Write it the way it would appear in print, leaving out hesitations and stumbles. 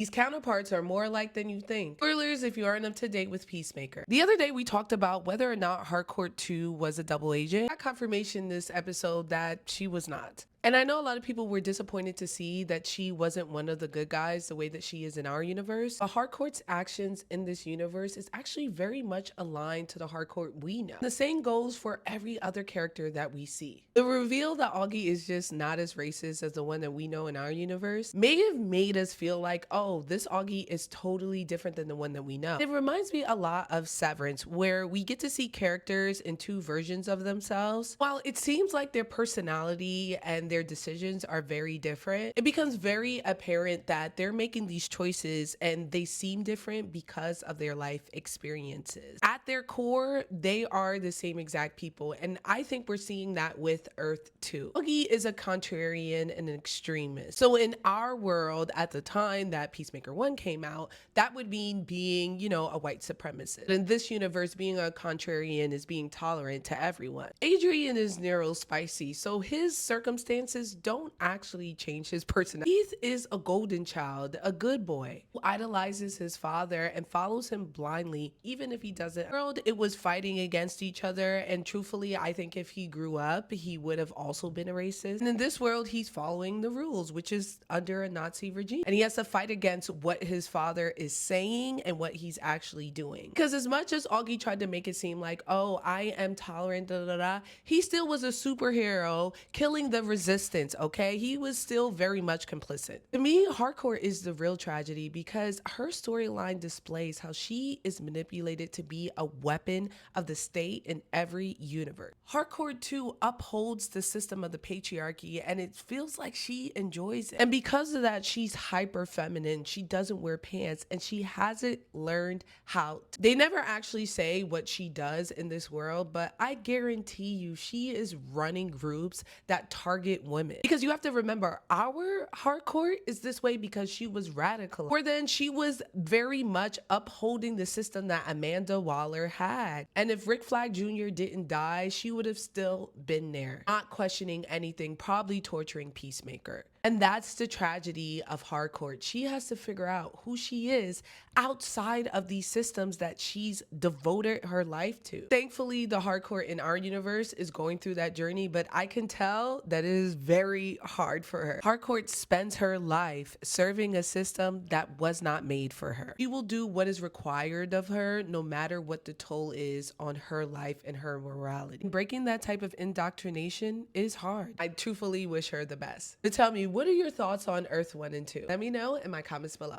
These counterparts are more alike than you think. Spoilers if you aren't up to date with Peacemaker. The other day we talked about whether or not Harcourt 2 was a double agent. I got confirmation this episode that she was not. And I know a lot of people were disappointed to see that she wasn't one of the good guys the way that she is in our universe. But Harcourt's actions in this universe is actually very much aligned to the Harcourt we know. The same goes for every other character that we see. The reveal that Augie is just not as racist as the one that we know in our universe may have made us feel like, oh, this Augie is totally different than the one that we know. It reminds me a lot of Severance, where we get to see characters in two versions of themselves. While it seems like their personality and their decisions are very different, it becomes very apparent that they're making these choices and they seem different because of their life experiences. At their core, they are the same exact people, and I think we're seeing that with Earth too. Augie is a contrarian and an extremist. So in our world at the time that Peacemaker 1 came out, that would mean being, a white supremacist. In this universe, being a contrarian is being tolerant to everyone. Adrian is neurospicy, so his circumstances don't actually change his personality. Keith is a golden child, a good boy who idolizes his father and follows him blindly, even if he doesn't. In the world, it was fighting against each other, and truthfully, I think if he grew up, he would have also been a racist. And in this world, he's following the rules, which is under a Nazi regime. And he has to fight against what his father is saying and what he's actually doing. Because as much as Augie tried to make it seem like, oh, I am tolerant, da da da, he still was a superhero killing the resistance, okay? He was still very much complicit. To me, Harcourt is the real tragedy because her storyline displays how she is manipulated to be a weapon of the state in every universe. Harcourt too upholds the system of the patriarchy, and it feels like she enjoys it. And because of that, she's hyper feminine. She doesn't wear pants and she hasn't learned how. They never actually say what she does in this world, but I guarantee you she is running groups that target women. Because you have to remember, our Harcourt is this way because she was radical. Or then she was very much upholding the system that Amanda Waller had. And if Rick Flag Jr. didn't die, she would have still been there, not questioning anything, probably torturing Peacemaker. And that's the tragedy of Harcourt. She has to figure out who she is outside of these systems that she's devoted her life to. Thankfully, the Harcourt in our universe is going through that journey, but I can tell that it is very hard for her. Harcourt spends her life serving a system that was not made for her. She will do what is required of her, no matter what the toll is on her life and her morality. Breaking that type of indoctrination is hard. I truthfully wish her the best. To tell me, what are your thoughts on Earth 1 and 2? Let me know in my comments below.